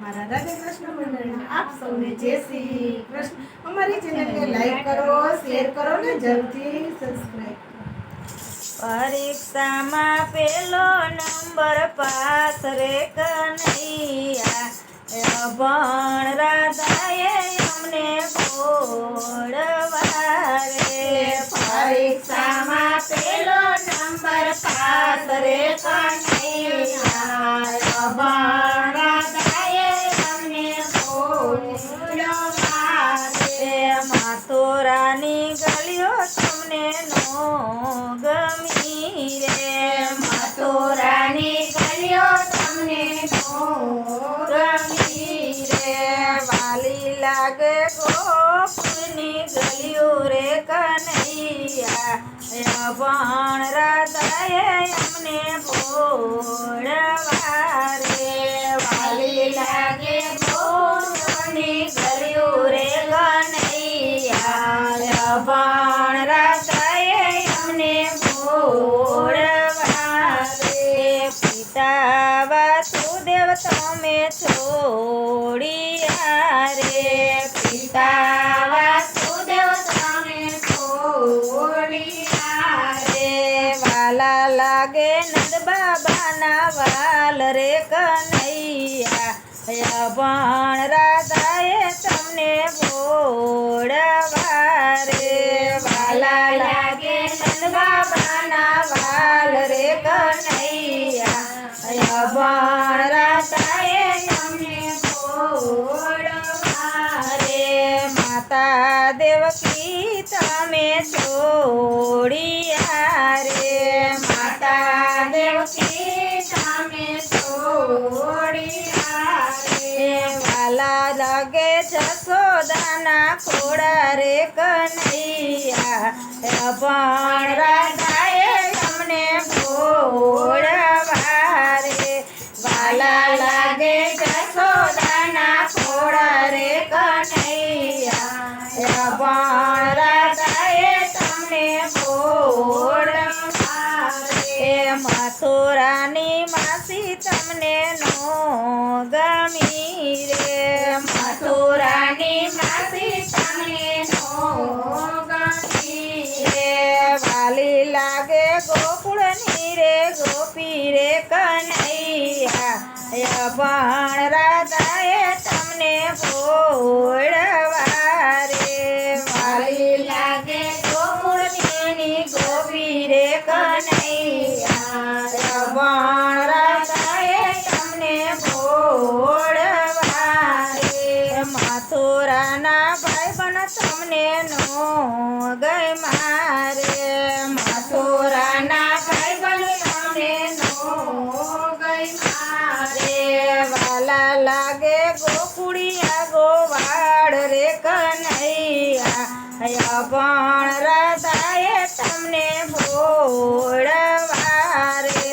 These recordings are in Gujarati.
મારા રાધે કૃષ્ણ મંડળના આપ સૌને જય શ્રી કૃષ્ણ. અમારી ચેનલને લાઈક કરો, શેર કરો ને જરૂરથી સબસ્ક્રાઇબ કરો. પરીક્ષામાં પેલો નંબર પાસ રે કનૈયા, અભણ રાધાએ અમને ભોળવા રે. પરીક્ષામાં પેલો નંબર પાસ રે કનૈયા, અભણ રાધાએ અમને ભોળવા રે. મથુરાની ગલીઓ તમને નો ગમી રે, મથુરાની ગલીઓ તમને નો ગમી રે. વાલી લાગે ગોકુળની ગલીઓ રે કનૈયા, અભણ રાધાએ અમને ભોળવા રે. વાલી લાગે ગોકુળની ગલીઓ રે કનૈયા, અભણ રાધાએ અમને ભોળવા રે. પિતા વાસુદેવ તમે છોડિયા રે, પિતા વાસુદેવ તમે છોડિયા રે. વાલા લાગે નંદ બાબાના વાલ રે કનૈયા, અભણ રાધાએ તમને ભોળવા રે. વાલા લાગે નંદ બાબાના વાલ રે કનૈયા, અભણ રાધાએ અમને ભોળવા રે. માતા દેવકી તમે છોડિયા રે, માતા દેવકી તમે છોડિયા રે. વાલા લાગે જશોદાના ખોડા રે કનૈયા, અભણ રાધાએ તમને ભોળવા રે. વાલા લાગે જશોદાના ખોડા રે કનૈયા, અભણ રાધાએ તમને ભોળવા રે. મથુરાની માસી તમને નો ગમી રે, મથુરાની માસી તમને નો ગમી રે. વાલી લાગે ગોકુળની રે ગોપી રે કનૈયા, અભણ રાધાએ તમને ભોળવા રે. વાલી લાગે ગોકુળની ગોપી રે કનૈયા, અભણ રાધાએ તમને ભોળવા રે. મથુરાના ભાઈબંધ તમને નો ગમ્યા રે, મથુરાના ભાઈબંધ તમને નો ગમ્યા રે. વાલા લાગે ગોકુળિયા ગોવાળ રે કનૈયા, અભણ રાધાએ તમને ભોળવા રે.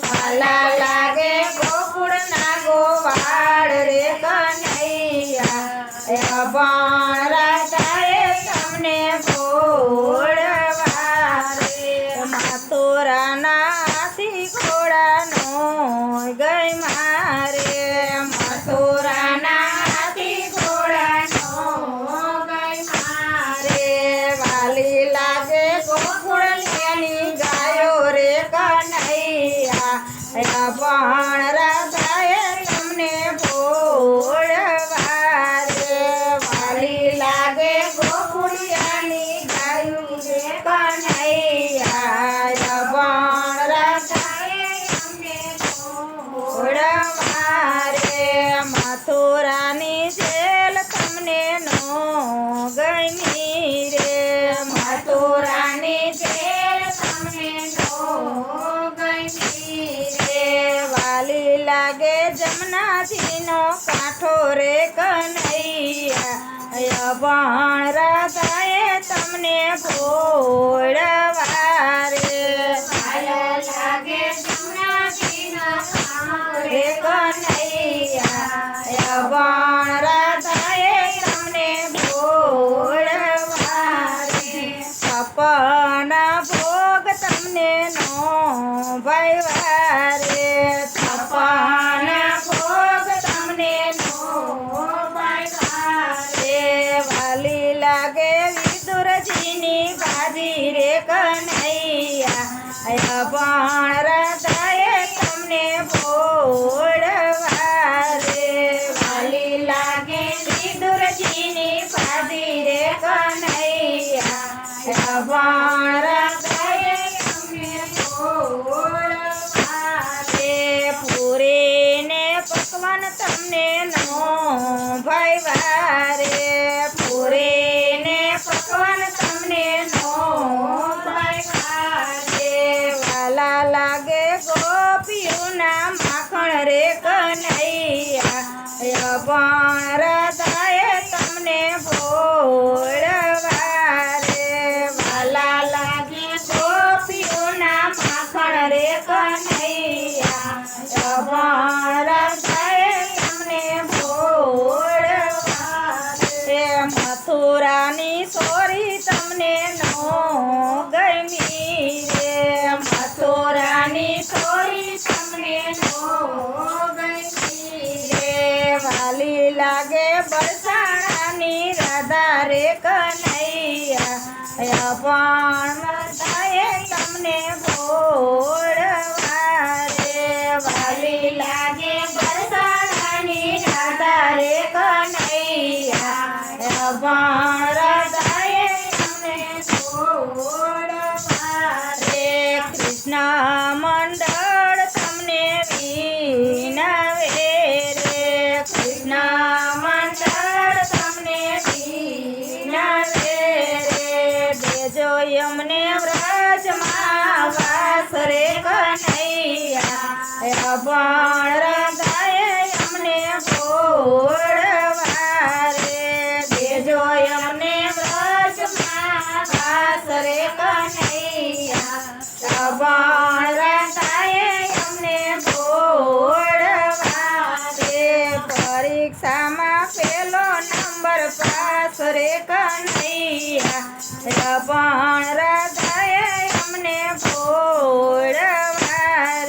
વાલા લાગે ગોકુળના ગોવાળ રે કનૈયા, અભણ રાધાએ તમને ભોળવા રે. મથુરાના હાથી ઘોડાનો ગમ્યા રે, મથુરાના હાથી ઘોડાનો ગમ્યા રે. વાલી લાગે ગોકુળની ગાયો રે કનૈયા, અભણ રાધાએ તમને ભોળવા રે. વાલી લાગે ગોકુળિયાની ગાયું રે કનૈયા, અભણ રાધાએ અમને ભોળવા રે. મથુરાની જેલ તમને નો ગમી રે, મથુરાની જેલ તમને નો ગમી રે. વાલી લાગે જમનાજીનો કાંઠો રે કનૈયા, અભણ રાધાએ તમને ભોળવા રે. વાલા લાગે જમનાજીના કાંઠો રે કનૈયા, અભણ રાધાએ તમને ભોળવા રે. છપ્પન ભોગ તમને નો ભાઈવા રે, છપ્પન ભોગ તમને નો તમને નો ભાઈ વારે પૂરીને પકવાન તમને નો ભાઈ વારે વાલા લાગે ગોપીઓના માખણ રે કનૈયા અભણ હૃદયે તમને ભોળવા રે વાલા લાગે ગોપીઓના માખણ રે કનૈયા અભણ હૃદયે તમને ભોળવા રે મથુરાની સોરી તમને નો ગમી રે મથુરાની સોરી તમને નો ગમી રે વાલી લાગે બરસાણાની રાધા રે કનૈયા અભણ હૃદયે તમને ભોળવા રે વાલી લાગે બરસાણાની રાધા રે કનૈયા અભણ હૃદયે તમને ભોળવા રે કૃષ્ણ મંડળ તમને વિનવે રે કૃષ્ણ મંડળ તમને વિનવે રે દેજો અમને વ્રજમાં વાસ રે કનૈયા અભણ હૃદયે અમને ભોળવા રે દેજો અમને વ્રજમાં વાસ રે કનૈયા અભણ હૃદયે અમને ભોળવા રે પરીક્ષામાં પેલો નંબર પાસ રે કનૈયા અભણ હૃદયે અમને ભોળવા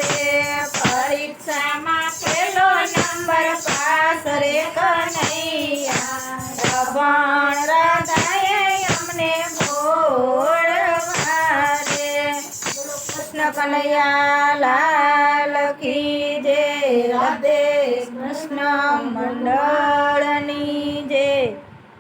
રે પરીક્ષામાં પેલો નંબર પાસ રે કનૈયા અભણ હૃદયે અમને ભોળવા રે કૃષ્ણ કનૈયા લાલ કી જય રાધે કૃષ્ણ મંડળ